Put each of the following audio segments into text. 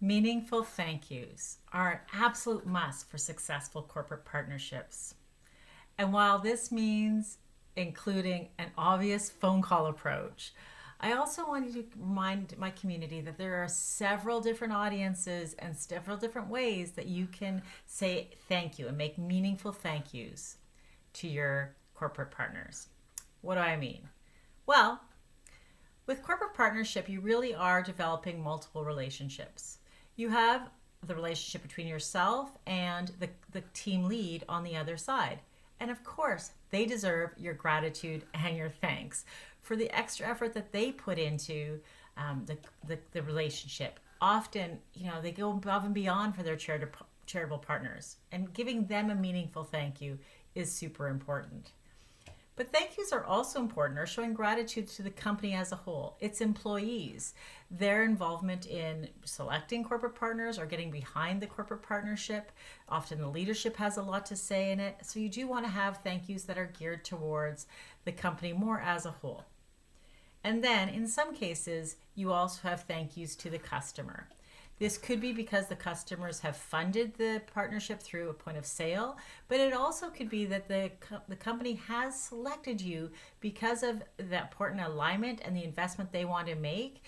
Meaningful thank yous are an absolute must for successful corporate partnerships. And while this means including an obvious phone call approach, I also wanted to remind my community that there are several different audiences and several different ways that you can say thank you and make meaningful thank yous to your corporate partners. What do I mean? Well, with corporate partnership, you really are developing multiple relationships. You have the relationship between yourself and the team lead on the other side. And of course, they deserve your gratitude and your thanks for the extra effort that they put into the relationship. Often, they go above and beyond for their charitable partners, and giving them a meaningful thank you is super important. But thank yous are also important, or showing gratitude to the company as a whole, its employees, their involvement in selecting corporate partners or getting behind the corporate partnership. Often the leadership has a lot to say in it. So you do want to have thank yous that are geared towards the company more as a whole. And then in some cases, you also have thank yous to the customer. This could be because the customers have funded the partnership through a point of sale, but it also could be that the company has selected you because of the important alignment and the investment they want to make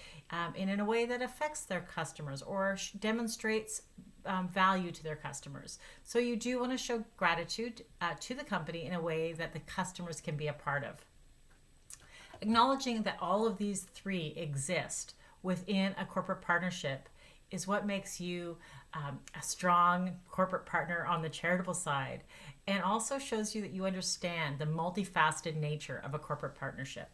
in a way that affects their customers or demonstrates value to their customers. So you do want to show gratitude to the company in a way that the customers can be a part of. Acknowledging that all of these three exist within a corporate partnership is what makes you a strong corporate partner on the charitable side, and also shows you that you understand the multifaceted nature of a corporate partnership.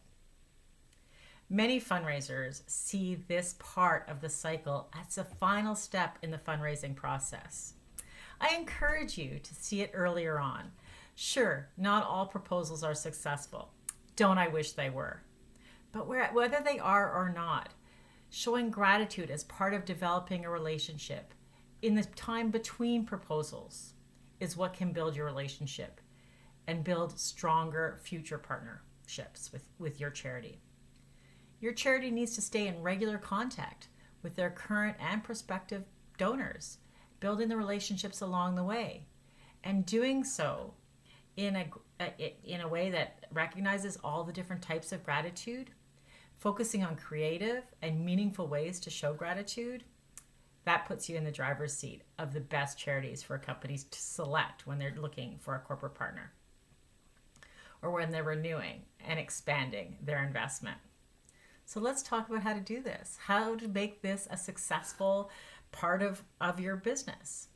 Many fundraisers see this part of the cycle as a final step in the fundraising process. I encourage you to see it earlier on. Sure, not all proposals are successful. Don't I wish they were? But whether they are or not, showing gratitude as part of developing a relationship in the time between proposals is what can build your relationship and build stronger future partnerships with your charity. Your charity needs to stay in regular contact with their current and prospective donors, building the relationships along the way, and doing so in a way that recognizes all the different types of gratitude, focusing on creative and meaningful ways to show gratitude. That puts you in the driver's seat of the best charities for companies to select when they're looking for a corporate partner or when they're renewing and expanding their investment. So let's talk about how to do this, how to make this a successful part of your business.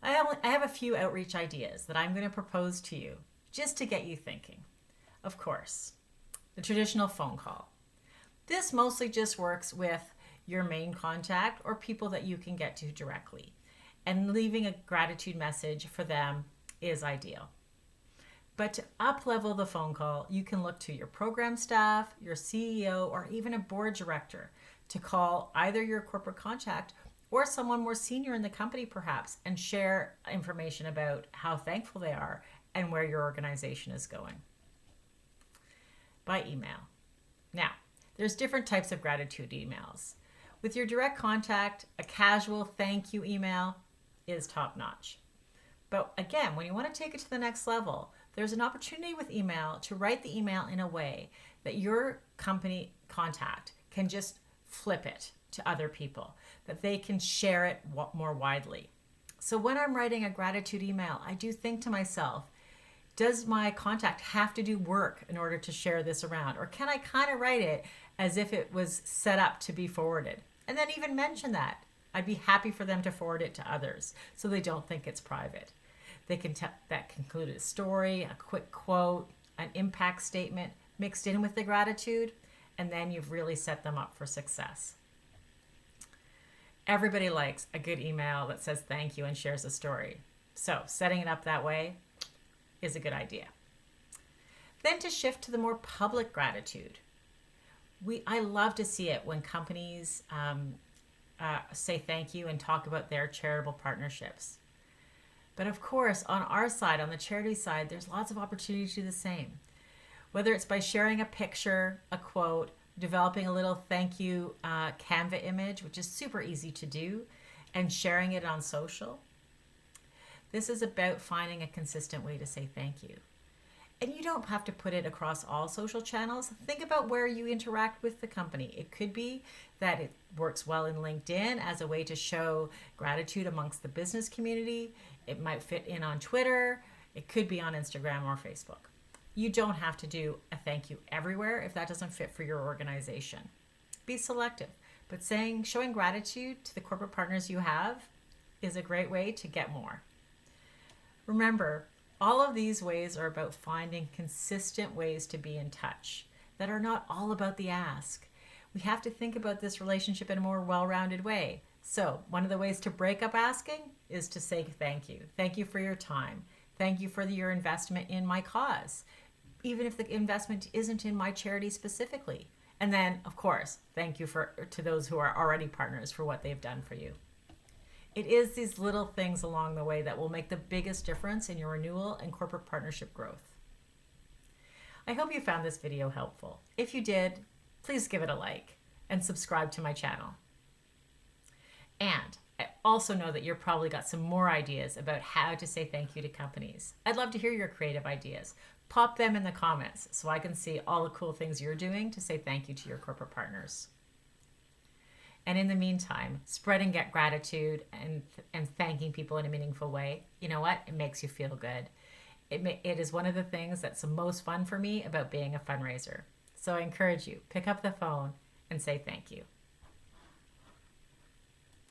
I have a few outreach ideas that I'm going to propose to you just to get you thinking. Of course, the traditional phone call. This mostly just works with your main contact or people that you can get to directly. And leaving a gratitude message for them is ideal. But to up-level the phone call, you can look to your program staff, your CEO, or even a board director to call either your corporate contact or someone more senior in the company perhaps, and share information about how thankful they are and where your organization is going. By email. Now, there's different types of gratitude emails. With your direct contact, a casual thank you email is top notch. But again, when you want to take it to the next level, there's an opportunity with email to write the email in a way that your company contact can just flip it to other people, that they can share it more widely. So when I'm writing a gratitude email, I do think to myself, does my contact have to do work in order to share this around? Or can I kind of write it as if it was set up to be forwarded? And then even mention that. I'd be happy for them to forward it to others so they don't think it's private. They can that can include a story, a quick quote, an impact statement mixed in with the gratitude, and then you've really set them up for success. Everybody likes a good email that says thank you and shares a story. So setting it up that way is a good idea. Then to shift to the more public gratitude. I love to see it when companies say thank you and talk about their charitable partnerships. But of course, on our side, on the charity side, there's lots of opportunity to do the same. Whether it's by sharing a picture, a quote, developing a little thank you Canva image, which is super easy to do, and sharing it on social. This is about finding a consistent way to say thank you. And you don't have to put it across all social channels. Think about where you interact with the company. It could be that it works well in LinkedIn as a way to show gratitude amongst the business community. It might fit in on Twitter. It could be on Instagram or Facebook. You don't have to do a thank you everywhere if that doesn't fit for your organization. Be selective, but showing gratitude to the corporate partners you have is a great way to get more. Remember, all of these ways are about finding consistent ways to be in touch that are not all about the ask. We have to think about this relationship in a more well-rounded way. So, one of the ways to break up asking is to say thank you. Thank you for your time. Thank you for your investment in my cause, even if the investment isn't in my charity specifically. And then, of course, thank you to those who are already partners for what they've done for you. It is these little things along the way that will make the biggest difference in your renewal and corporate partnership growth. I hope you found this video helpful. If you did, please give it a like and subscribe to my channel. And I also know that you've probably got some more ideas about how to say thank you to companies. I'd love to hear your creative ideas. Pop them in the comments so I can see all the cool things you're doing to say thank you to your corporate partners. And in the meantime, spreading gratitude and thanking people in a meaningful way, you know what? It makes you feel good. It is one of the things that's the most fun for me about being a fundraiser. So I encourage you, pick up the phone and say thank you.